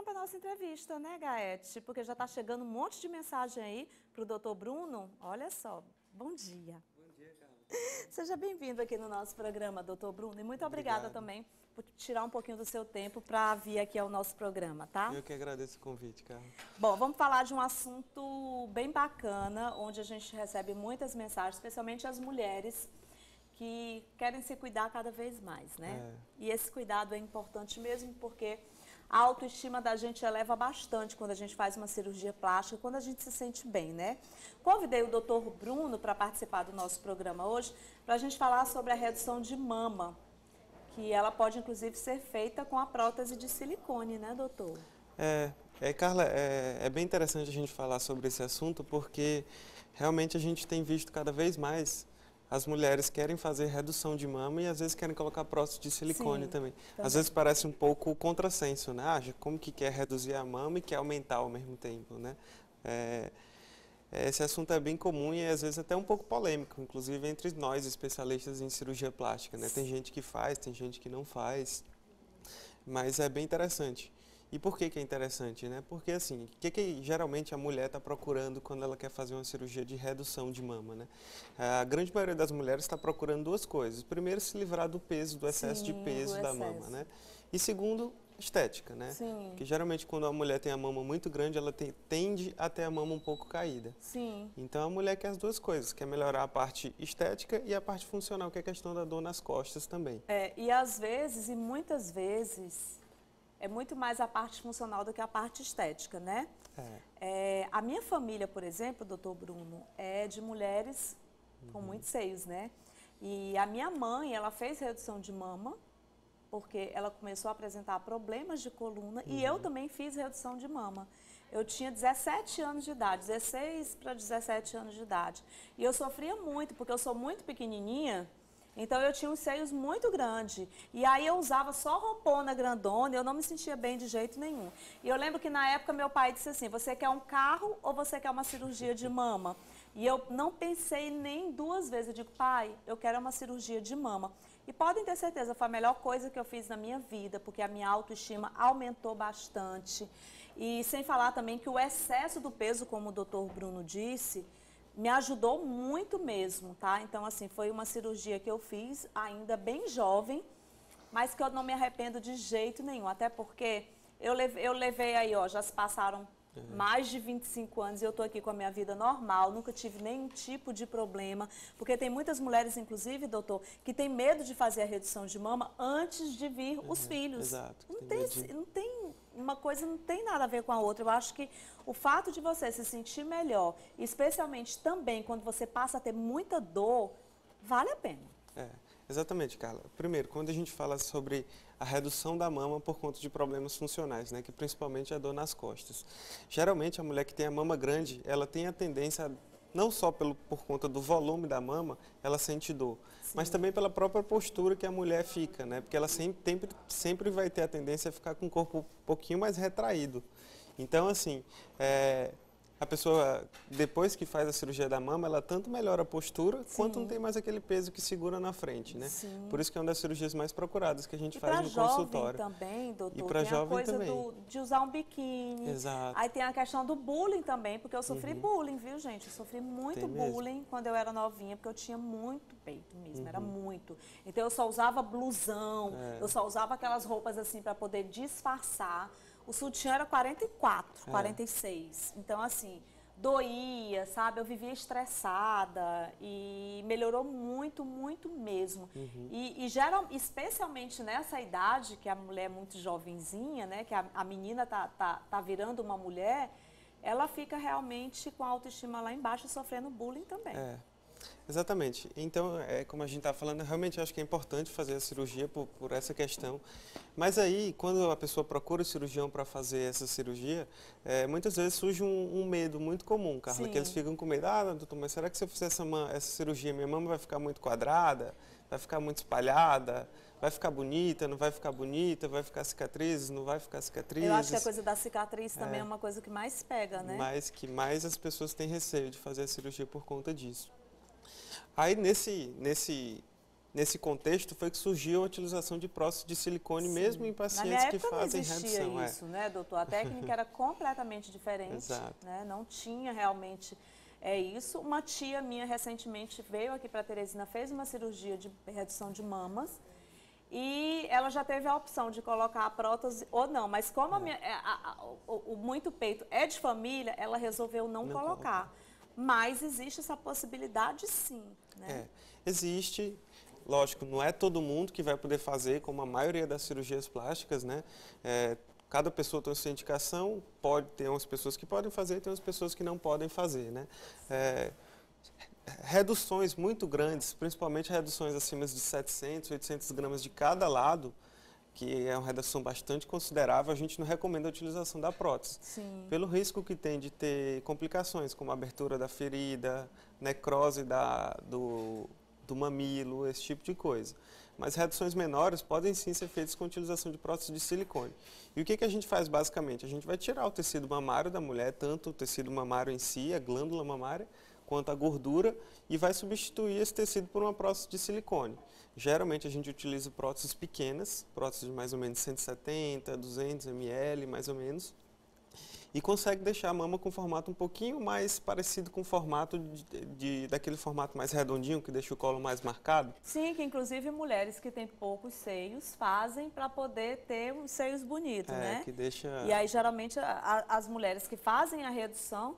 então para a nossa entrevista, né, Gaete? Porque já está chegando um monte de mensagem aí para o doutor Bruno. Olha só, bom dia. Bom dia, Carla. Seja bem-vindo aqui no nosso programa, doutor Bruno. E muito obrigada Obrigado. também por tirar um pouquinho do seu tempo para vir aqui ao nosso programa, tá? Eu que agradeço o convite, Carla. Bom, vamos falar de um assunto bem bacana, onde a gente recebe muitas mensagens, especialmente as mulheres que querem se cuidar cada vez mais, né? E esse cuidado é importante mesmo porque a autoestima da gente eleva bastante quando a gente faz uma cirurgia plástica, quando a gente se sente bem, né? Convidei o doutor Bruno para participar do nosso programa hoje, para a gente falar sobre a redução de mama, que ela pode inclusive ser feita com a prótese de silicone, né, doutor? Carla, é bem interessante a gente falar sobre esse assunto porque realmente a gente tem visto cada vez mais as mulheres querem fazer redução de mama e às vezes querem colocar prótese de silicone também. Às vezes parece um pouco contrassenso, né? Como que quer reduzir a mama e quer aumentar ao mesmo tempo, né? Esse assunto é bem comum e às vezes até um pouco polêmico, inclusive entre nós especialistas em cirurgia plástica, né? Tem gente que faz, tem gente que não faz, mas é bem interessante. E por que é interessante, né? Porque assim, o que geralmente a mulher está procurando quando ela quer fazer uma cirurgia de redução de mama, né? A grande maioria das mulheres está procurando duas coisas. Primeiro, se livrar do peso, do excesso de peso da mama, né? E segundo, estética, né? Sim. Porque geralmente quando a mulher tem a mama muito grande, ela tende a ter a mama um pouco caída. Sim. Então a mulher quer as duas coisas, quer melhorar a parte estética e a parte funcional, que é a questão da dor nas costas também. E às vezes, e muitas vezes, é muito mais a parte funcional do que a parte estética, né? A minha família, por exemplo, doutor Bruno, é de mulheres com muitos seios, né? E a minha mãe, ela fez redução de mama, porque ela começou a apresentar problemas de coluna, e eu também fiz redução de mama. Eu tinha 17 anos de idade, 16 para 17 anos de idade. E eu sofria muito, porque eu sou muito pequenininha, então eu tinha uns seios muito grandes. E aí eu usava só roupona grandona, eu não me sentia bem de jeito nenhum. E eu lembro que na época meu pai disse assim, você quer um carro ou você quer uma cirurgia de mama? E eu não pensei nem duas vezes. Eu digo, pai, eu quero uma cirurgia de mama. E podem ter certeza, foi a melhor coisa que eu fiz na minha vida, porque a minha autoestima aumentou bastante. E sem falar também que o excesso do peso, como o doutor Bruno disse, me ajudou muito mesmo, tá? Então, assim, foi uma cirurgia que eu fiz ainda bem jovem, mas que eu não me arrependo de jeito nenhum. Até porque eu levei aí, ó, já se passaram mais de 25 anos e eu tô aqui com a minha vida normal, nunca tive nenhum tipo de problema. Porque tem muitas mulheres, inclusive, doutor, que tem medo de fazer a redução de mama antes de vir os filhos. Exato. Não tem uma coisa, não tem nada a ver com a outra. Eu acho que o fato de você se sentir melhor, especialmente também quando você passa a ter muita dor, vale a pena. Exatamente, Carla. Primeiro, quando a gente fala sobre a redução da mama por conta de problemas funcionais, né, que principalmente é a dor nas costas. Geralmente, a mulher que tem a mama grande, ela tem a tendência, não só por conta do volume da mama, ela sente dor, mas também pela própria postura que a mulher fica, né, porque ela sempre vai ter a tendência a ficar com o corpo um pouquinho mais retraído. Então, assim, a pessoa, depois que faz a cirurgia da mama, ela tanto melhora a postura, quanto não tem mais aquele peso que segura na frente, né? Por isso que é uma das cirurgias mais procuradas que a gente faz no consultório. Também, doutor, e para jovem também. Tem a coisa de usar um biquíni. Exato. Aí tem a questão do bullying também, porque eu sofri bullying, viu, gente? Eu sofri muito bullying quando eu era novinha, porque eu tinha muito peito mesmo, era muito. Então eu só usava blusão, eu só usava aquelas roupas assim para poder disfarçar. O sutiã era 44, 46. Então, assim, doía, sabe? Eu vivia estressada e melhorou muito, muito mesmo. Especialmente nessa idade, que a mulher é muito jovenzinha, né? Que a menina tá virando uma mulher, ela fica realmente com a autoestima lá embaixo e sofrendo bullying também. Exatamente. Então, como a gente está falando, realmente eu acho que é importante fazer a cirurgia por essa questão. Mas aí, quando a pessoa procura o cirurgião para fazer essa cirurgia, muitas vezes surge um medo muito comum, Carla, que eles ficam com medo. Doutor, mas será que se eu fizer essa cirurgia, minha mama vai ficar muito quadrada? Vai ficar muito espalhada? Vai ficar bonita? Não vai ficar bonita? Vai ficar cicatrizes? Não vai ficar cicatrizes? Eu acho que a coisa da cicatriz também é uma coisa que mais pega, né? Mas que mais as pessoas têm receio de fazer a cirurgia por conta disso. Aí, nesse nesse contexto foi que surgiu a utilização de prótese de silicone, sim, mesmo em pacientes que fazem redução. Na minha época não existia isso, né, doutor? A técnica era completamente diferente. Exato. Né? Não tinha realmente isso. Uma tia minha recentemente veio aqui para Teresina, fez uma cirurgia de redução de mamas e ela já teve a opção de colocar a prótese ou não, mas como o muito peito é de família, ela resolveu não colocar. Mas existe essa possibilidade, sim. Né? Existe. Lógico, não é todo mundo que vai poder fazer, como a maioria das cirurgias plásticas, né? Cada pessoa tem sua indicação, pode ter umas pessoas que podem fazer e tem umas pessoas que não podem fazer, né? Reduções muito grandes, principalmente reduções acima de 700, 800 gramas de cada lado, que é uma redução bastante considerável, a gente não recomenda a utilização da prótese. Sim. Pelo risco que tem de ter complicações, como a abertura da ferida, necrose do mamilo, esse tipo de coisa. Mas reduções menores podem sim ser feitas com a utilização de prótese de silicone. E o que a gente faz basicamente? A gente vai tirar o tecido mamário da mulher, tanto o tecido mamário em si, a glândula mamária, quanto a gordura, e vai substituir esse tecido por uma prótese de silicone. Geralmente a gente utiliza próteses pequenas, próteses de mais ou menos 170, 200 ml, mais ou menos, e consegue deixar a mama com formato um pouquinho mais parecido com o formato daquele formato mais redondinho, que deixa o colo mais marcado. Sim, que inclusive mulheres que têm poucos seios fazem para poder ter os seios bonitos, né? Que deixa... E aí, geralmente, as mulheres que fazem a redução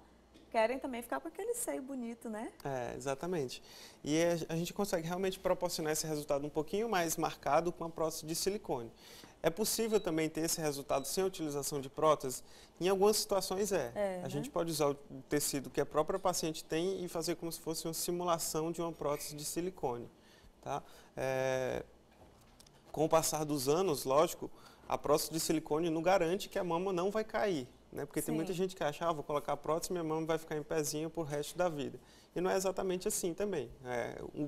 querem também ficar com aquele seio bonito, né? Exatamente. E a gente consegue realmente proporcionar esse resultado um pouquinho mais marcado com a prótese de silicone. É possível também ter esse resultado sem a utilização de prótese? Em algumas situações a gente pode usar o tecido que a própria paciente tem e fazer como se fosse uma simulação de uma prótese de silicone. Tá? Com o passar dos anos, lógico, a prótese de silicone não garante que a mama não vai cair. Né? Porque tem muita gente que acha, vou colocar a prótese e minha mama vai ficar em pezinho por resto da vida. E não é exatamente assim também.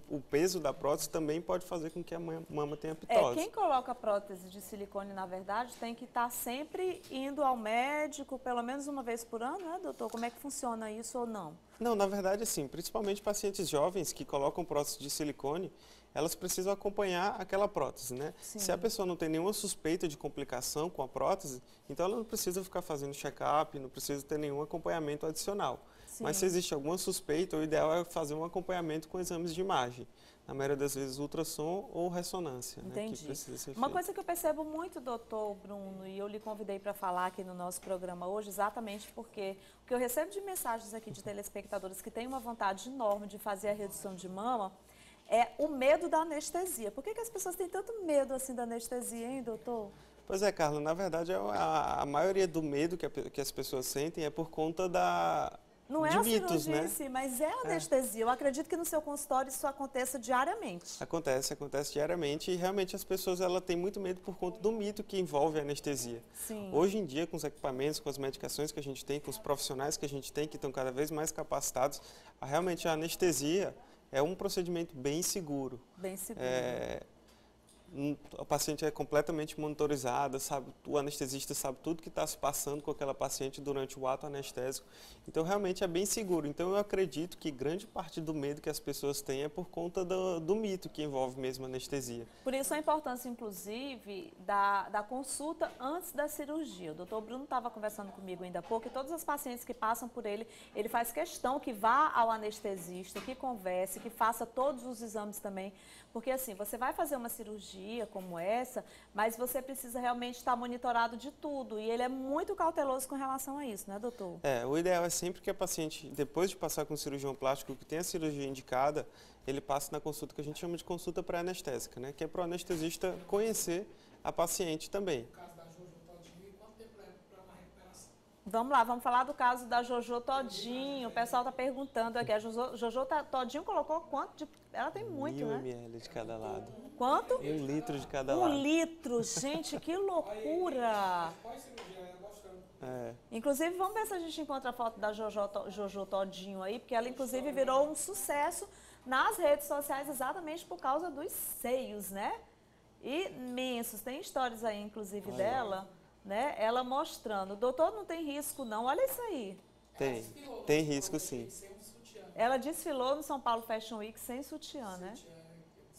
O peso da prótese também pode fazer com que a mama tenha pitose. Quem coloca prótese de silicone, na verdade, tem que estar sempre indo ao médico, pelo menos uma vez por ano, né, doutor? Como é que funciona isso ou não? Não, na verdade, sim. Principalmente pacientes jovens que colocam prótese de silicone, elas precisam acompanhar aquela prótese, né? Sim. Se a pessoa não tem nenhuma suspeita de complicação com a prótese, então ela não precisa ficar fazendo check-up, não precisa ter nenhum acompanhamento adicional. Sim. Mas se existe alguma suspeita, o ideal é fazer um acompanhamento com exames de imagem. Na maioria das vezes, ultrassom ou ressonância. Entendi. Né, que precisa ser Uma feito. coisa que eu percebo muito, doutor Bruno, e eu lhe convidei para falar aqui no nosso programa hoje, exatamente porque o que eu recebo de mensagens aqui de telespectadores que têm uma vontade enorme de fazer a redução de mama, é o medo da anestesia. Por que as pessoas têm tanto medo assim da anestesia, hein, doutor? Pois é, Carla, na verdade a maioria do medo que as pessoas sentem é por conta não é de a mitos, cirurgia né? em si, mas é a anestesia. Eu acredito que no seu consultório isso aconteça diariamente. Acontece diariamente e realmente as pessoas têm muito medo por conta do mito que envolve a anestesia. Sim. Hoje em dia, com os equipamentos, com as medicações que a gente tem, com os profissionais que a gente tem, que estão cada vez mais capacitados, realmente a anestesia é um procedimento bem seguro. Bem seguro. A paciente é completamente monitorizada, o anestesista sabe tudo que está se passando com aquela paciente durante o ato anestésico. Então, realmente é bem seguro. Então, eu acredito que grande parte do medo que as pessoas têm é por conta do mito que envolve mesmo a anestesia. Por isso a importância, inclusive, da consulta antes da cirurgia. O doutor Bruno estava conversando comigo ainda há pouco e todas as pacientes que passam por ele faz questão que vá ao anestesista, que converse, que faça todos os exames também. Porque assim, você vai fazer uma cirurgia como essa, mas você precisa realmente estar monitorado de tudo. E ele é muito cauteloso com relação a isso, né, doutor? O ideal é sempre que a paciente, depois de passar com o cirurgião plástico que tem a cirurgia indicada, ele passe na consulta que a gente chama de consulta pré-anestésica, né? Que é para o anestesista conhecer a paciente também. Vamos lá, vamos falar do caso da Jojo Todinho. O pessoal está perguntando aqui. A Jojo Todinho colocou quanto? Ela tem muito, 1000 né? ml de cada lado. Quanto? 1 litro de cada lado. 1 litro, gente, que loucura! Inclusive, vamos ver se a gente encontra a foto da Jojo Todinho aí, porque ela, inclusive, virou um sucesso nas redes sociais exatamente por causa dos seios, né? Imensos. Tem histórias aí, inclusive, dela, né? Ela mostrando. Doutor, não tem risco, não. Olha isso aí. Tem risco, sim. Ela desfilou no São Paulo Fashion Week sem sutiã, né?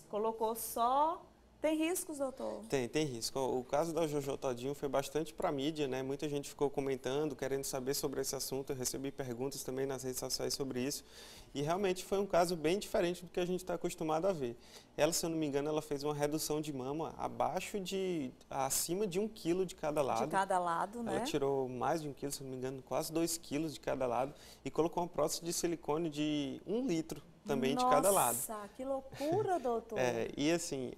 Colocou só... Tem riscos, doutor? Tem risco. O caso da Jojo Todinho foi bastante para a mídia, né? Muita gente ficou comentando, querendo saber sobre esse assunto. Eu recebi perguntas também nas redes sociais sobre isso. E realmente foi um caso bem diferente do que a gente está acostumado a ver. Ela, se eu não me engano, ela fez uma redução de mama acima de 1 quilo de cada lado. De cada lado, né? Ela tirou mais de 1 quilo, se eu não me engano, quase 2 quilos de cada lado. E colocou uma prótese de silicone de 1 litro também de cada lado. Nossa, que loucura, doutor. E assim,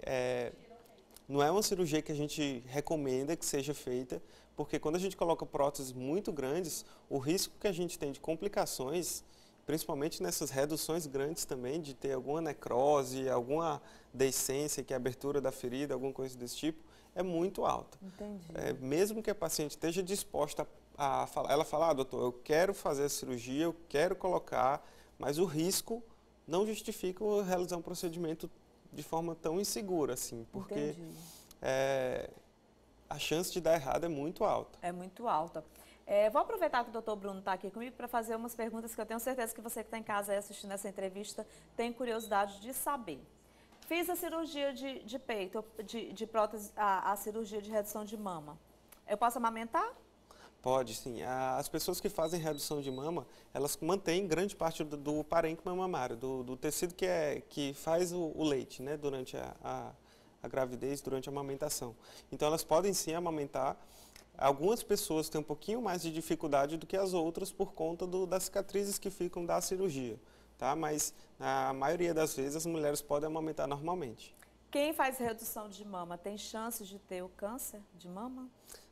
não é uma cirurgia que a gente recomenda que seja feita, porque quando a gente coloca próteses muito grandes, o risco que a gente tem de complicações, principalmente nessas reduções grandes também, de ter alguma necrose, alguma deiscência, que é a abertura da ferida, alguma coisa desse tipo, é muito alta. Entendi. Mesmo que a paciente esteja disposta a falar, ela fala, doutor, eu quero fazer a cirurgia, eu quero colocar, mas o risco não justifica realizar um procedimento de forma tão insegura, assim, porque a chance de dar errado é muito alta. É muito alta. Vou aproveitar que o doutor Bruno está aqui comigo para fazer umas perguntas que eu tenho certeza que você que está em casa aí assistindo essa entrevista tem curiosidade de saber. Fiz a cirurgia de peito, de prótese, a cirurgia de redução de mama. Eu posso amamentar? Pode, sim. As pessoas que fazem redução de mama, elas mantêm grande parte do parênquima mamário, do tecido que faz o leite, né, durante a gravidez, durante a amamentação. Então, elas podem sim amamentar. Algumas pessoas têm um pouquinho mais de dificuldade do que as outras por conta das cicatrizes que ficam da cirurgia, tá? Mas, na maioria das vezes, as mulheres podem amamentar normalmente. Quem faz redução de mama tem chances de ter o câncer de mama?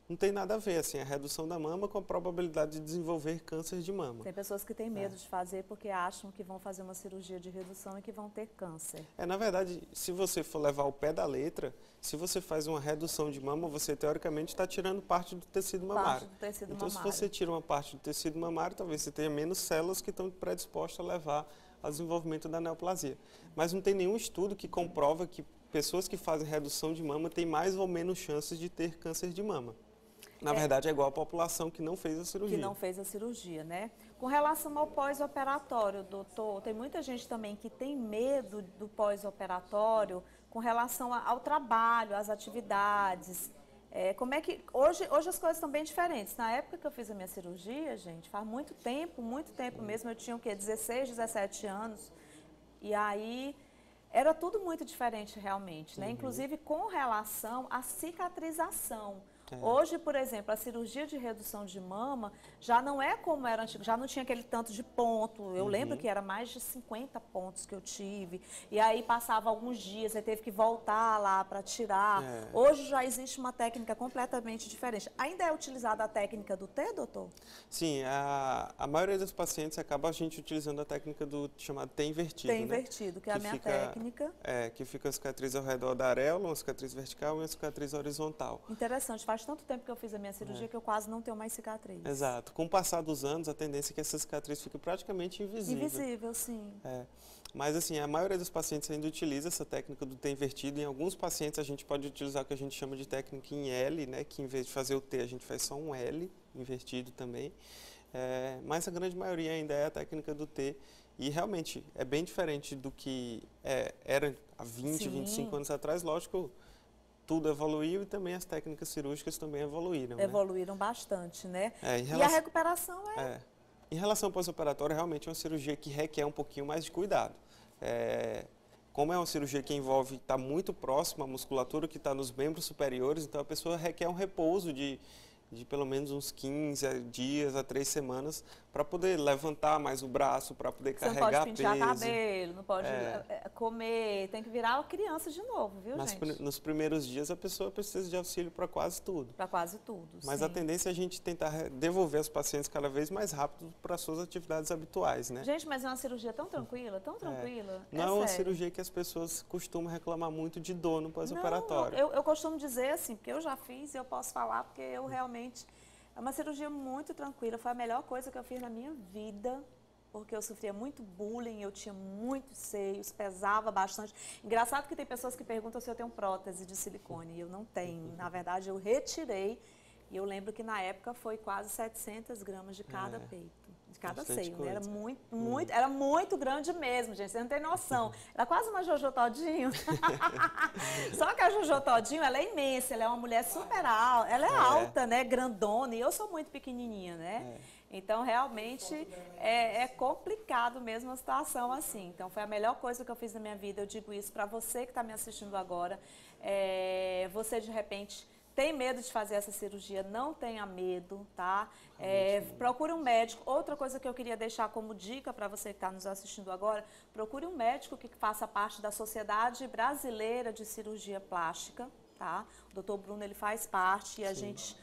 Não tem nada a ver, assim, a redução da mama com a probabilidade de desenvolver câncer de mama. Tem pessoas que têm medo de fazer porque acham que vão fazer uma cirurgia de redução e que vão ter câncer. Na verdade, se você for levar ao pé da letra, se você faz uma redução de mama, você teoricamente está tirando parte do tecido mamário. Parte do tecido então, mamário. se você tira uma parte do tecido mamário, talvez você tenha menos células que estão predispostas a levar ao desenvolvimento da neoplasia. Mas não tem nenhum estudo que comprova que pessoas que fazem redução de mama têm mais ou menos chances de ter câncer de mama. Na verdade, é igual a população que não fez a cirurgia. Que não fez a cirurgia, né? Com relação ao pós-operatório, doutor, tem muita gente também que tem medo do pós-operatório com relação ao trabalho, às atividades. Como é que... Hoje as coisas estão bem diferentes. Na época que eu fiz a minha cirurgia, gente, faz muito tempo mesmo, eu tinha o quê? 16, 17 anos. E aí... Era tudo muito diferente realmente, né? Inclusive com relação à cicatrização. Hoje, por exemplo, a cirurgia de redução de mama já não é como era antigo, já não tinha aquele tanto de ponto. Eu lembro que era mais de 50 pontos que eu tive. E aí passava alguns dias, aí teve que voltar lá para tirar. Hoje já existe uma técnica completamente diferente. Ainda é utilizada a técnica do T, doutor? Sim, a maioria dos pacientes acaba a gente utilizando a técnica do chamado T invertido. T invertido, que é a minha técnica. Que fica a cicatriz ao redor da areola, uma cicatriz vertical e uma cicatriz horizontal. Interessante, faz tanto tempo que eu fiz a minha cirurgia que eu quase não tenho mais cicatriz. Exato. Com o passar dos anos, a tendência é que essa cicatriz fique praticamente invisível. Invisível, sim. Mas assim, a maioria dos pacientes ainda utiliza essa técnica do T invertido. Em alguns pacientes a gente pode utilizar o que a gente chama de técnica em L, né? Que em vez de fazer o T, a gente faz só um L invertido também. Mas a grande maioria ainda é a técnica do T. E realmente é bem diferente do que era há 20, 25 anos atrás. Lógico, tudo evoluiu e também as técnicas cirúrgicas também evoluíram. Evoluíram bastante, né? E a recuperação Em relação ao pós-operatório, realmente é uma cirurgia que requer um pouquinho mais de cuidado. Como é uma cirurgia que envolve estar muito próximo à musculatura que está nos membros superiores, então a pessoa requer um repouso de pelo menos uns 15 dias a 3 semanas para poder levantar mais o braço, para poder carregar peso. Você não pode pentear cabelo, não pode comer, tem que virar criança de novo, viu, gente? Nos primeiros dias a pessoa precisa de auxílio para quase tudo. Para quase tudo, Mas a tendência é a gente tentar devolver os pacientes cada vez mais rápido para as suas atividades habituais, né? Gente, mas é uma cirurgia tão tranquila, tão tranquila. Não é uma cirurgia que as pessoas costumam reclamar muito de dor no pós-operatório. Eu costumo dizer assim, porque eu já fiz e eu posso falar, porque eu realmente... É uma cirurgia muito tranquila, foi a melhor coisa que eu fiz na minha vida, porque eu sofria muito bullying, eu tinha muitos seios, pesava bastante. Engraçado que tem pessoas que perguntam se eu tenho prótese de silicone, e eu não tenho. Na verdade, eu retirei, e eu lembro que na época foi quase 700 gramas de cada peito. De cada Bastante seio, né? coisa. Era muito grande mesmo, gente. Você não tem noção. Era quase uma Jojo Todinho. Só que a Jojo Todinho, ela é imensa, ela é uma mulher super alta, ela é alta, né? Grandona, e eu sou muito pequenininha, né? Então, realmente, é complicado mesmo a situação assim. Então, foi a melhor coisa que eu fiz na minha vida. Eu digo isso para você que está me assistindo agora. Você, de repente, tem medo de fazer essa cirurgia, não tenha medo, tá? Procure um médico. Outra coisa que eu queria deixar como dica para você que está nos assistindo agora, procure um médico que faça parte da Sociedade Brasileira de Cirurgia Plástica, tá? O Dr. Bruno, ele faz parte e a gente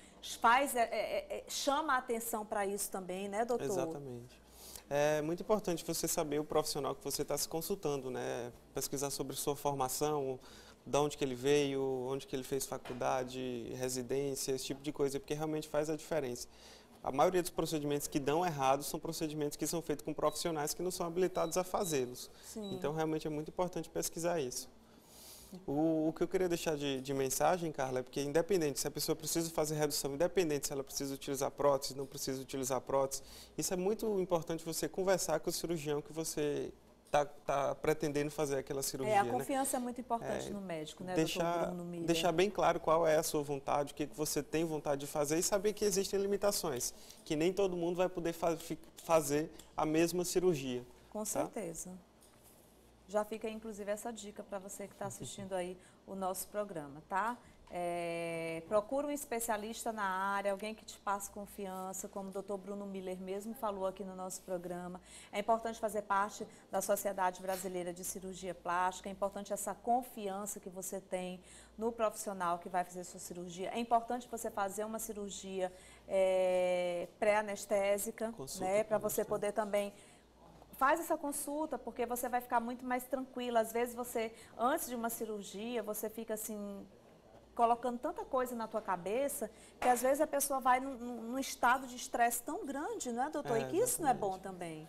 chama a atenção para isso também, né, doutor? Exatamente. É muito importante você saber o profissional que você está se consultando, né? Pesquisar sobre sua formação, de onde que ele veio, onde que ele fez faculdade, residência, esse tipo de coisa, porque realmente faz a diferença. A maioria dos procedimentos que dão errado são procedimentos que são feitos com profissionais que não são habilitados a fazê-los. Então, realmente é muito importante pesquisar isso. O que eu queria deixar de mensagem, Carla, é porque independente se a pessoa precisa fazer redução, independente se ela precisa utilizar prótese, não precisa utilizar prótese, isso é muito importante você conversar com o cirurgião que você está pretendendo fazer aquela cirurgia. A confiança, né? É muito importante no médico, né, doutor Bruno Miller? Deixar bem claro qual é a sua vontade, o que você tem vontade de fazer e saber que existem limitações, que nem todo mundo vai poder fazer a mesma cirurgia. Com certeza. Já fica, inclusive, essa dica para você que está assistindo aí o nosso programa, tá? Procura um especialista na área, alguém que te passe confiança, como o doutor Bruno Miller mesmo falou aqui no nosso programa. É importante fazer parte da Sociedade Brasileira de Cirurgia Plástica, é importante essa confiança que você tem no profissional que vai fazer sua cirurgia. É importante você fazer uma cirurgia pré-anestésica, né, para você poder também... Faz essa consulta, porque você vai ficar muito mais tranquila. Às vezes antes de uma cirurgia, você fica assim, colocando tanta coisa na tua cabeça, que às vezes a pessoa vai num estado de estresse tão grande, não é, doutor? E que isso não é bom também.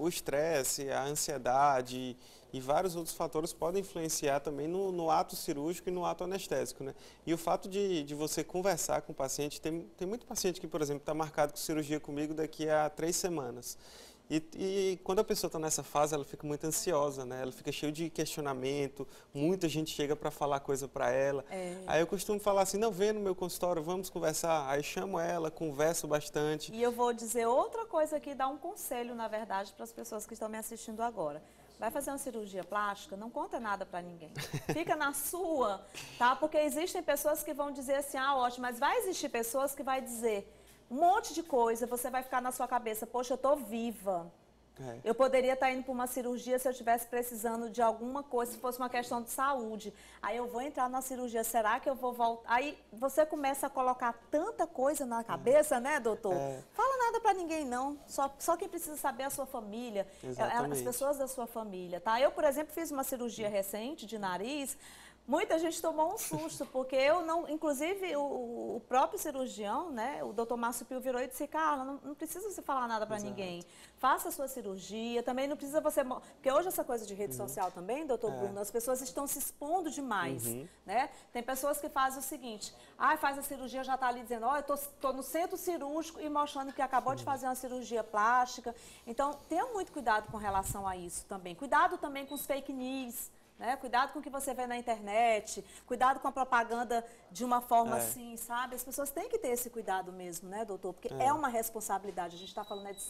O estresse, a ansiedade e vários outros fatores podem influenciar também no ato cirúrgico e no ato anestésico, né? E o fato de você conversar com o paciente, tem muito paciente que, por exemplo, está marcado com cirurgia comigo daqui a 3 semanas. E quando a pessoa está nessa fase, ela fica muito ansiosa, né? Ela fica cheia de questionamento, muita gente chega para falar coisa para ela. Aí eu costumo falar assim, não, vem no meu consultório, vamos conversar. Aí chamo ela, converso bastante. E eu vou dizer outra coisa aqui, dar um conselho, na verdade, para as pessoas que estão me assistindo agora. Vai fazer uma cirurgia plástica, não conta nada para ninguém. Fica na sua, tá? Porque existem pessoas que vão dizer assim, ótimo, mas vai existir pessoas que vai dizer... Um monte de coisa, você vai ficar na sua cabeça, poxa, eu tô viva. Eu poderia estar indo para uma cirurgia se eu estivesse precisando de alguma coisa, se fosse uma questão de saúde. Aí eu vou entrar na cirurgia, será que eu vou voltar? Aí você começa a colocar tanta coisa na cabeça, né, doutor? Fala nada para ninguém, não. Só quem precisa saber é a sua família, as pessoas da sua família, tá? Eu, por exemplo, fiz uma cirurgia recente de nariz. Muita gente tomou um susto, porque eu não... Inclusive, o próprio cirurgião, né, o doutor Márcio Pio virou e disse, Carla, não precisa você falar nada para ninguém. Faça a sua cirurgia, também não precisa você... Porque hoje essa coisa de rede social também, doutor Bruno, as pessoas estão se expondo demais, né? Tem pessoas que fazem o seguinte, faz a cirurgia, já está ali dizendo, eu tô no centro cirúrgico e mostrando que acabou de fazer uma cirurgia plástica. Então, tenha muito cuidado com relação a isso também. Cuidado também com os fake news, né? Cuidado com o que você vê na internet, cuidado com a propaganda de uma forma assim, sabe? As pessoas têm que ter esse cuidado mesmo, né, doutor? Porque é uma responsabilidade. A gente está falando de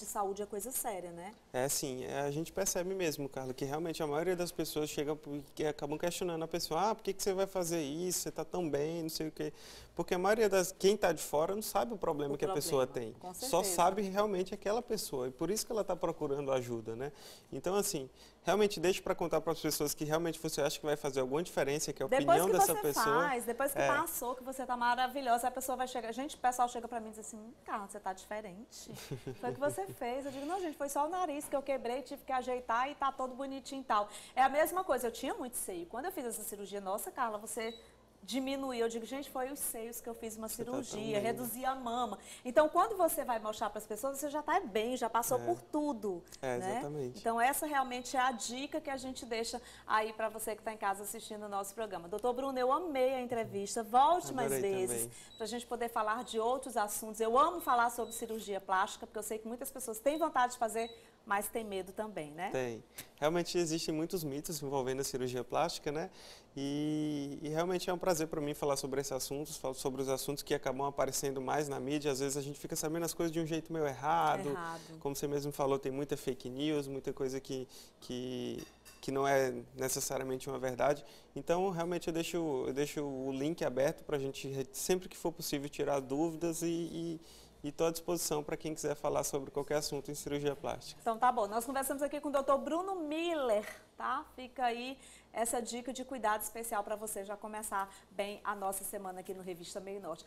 saúde é coisa séria, né? Sim, a gente percebe mesmo, Carla, que realmente a maioria das pessoas chega e acabam questionando a pessoa, por que você vai fazer isso? Você está tão bem, não sei o quê. Porque a maioria quem está de fora não sabe o problema que a pessoa tem. Só sabe realmente aquela pessoa. E por isso que ela está procurando ajuda, né? Então, assim, realmente deixe para contar para as pessoas que realmente você acha que vai fazer alguma diferença, que a opinião dessa pessoa... Depois que passou, que você está maravilhosa, a pessoa vai chegar... O pessoal chega para mim e diz assim, cara, você está diferente. Foi o que você fez. Eu digo, não, gente, foi só o nariz que eu quebrei, tive que ajeitar e tá todo bonitinho e tal. É a mesma coisa, eu tinha muito seio. Quando eu fiz essa cirurgia, nossa, Carla, você... diminuir. Eu digo, gente, foi os seios que eu fiz uma cirurgia, tá reduzir a mama. Então, quando você vai mostrar para as pessoas, você já está bem, já passou por tudo. Né? Exatamente. Então, essa realmente é a dica que a gente deixa aí para você que está em casa assistindo o nosso programa. Doutor Bruno, eu amei a entrevista. Volte mais vezes para a gente poder falar de outros assuntos. Eu amo falar sobre cirurgia plástica, porque eu sei que muitas pessoas têm vontade de fazer, mas tem medo também, né? Tem. Realmente existem muitos mitos envolvendo a cirurgia plástica, né? E realmente é um prazer para mim falar sobre esses assuntos, falar sobre os assuntos que acabam aparecendo mais na mídia. Às vezes a gente fica sabendo as coisas de um jeito meio errado. Como você mesmo falou, tem muita fake news, muita coisa que não é necessariamente uma verdade. Então, realmente, eu deixo o link aberto para a gente, sempre que for possível, tirar dúvidas e estou à disposição para quem quiser falar sobre qualquer assunto em cirurgia plástica. Então tá bom, nós conversamos aqui com o Dr. Bruno Miller, tá? Fica aí essa dica de cuidado especial para você já começar bem a nossa semana aqui no Revista Meio Norte.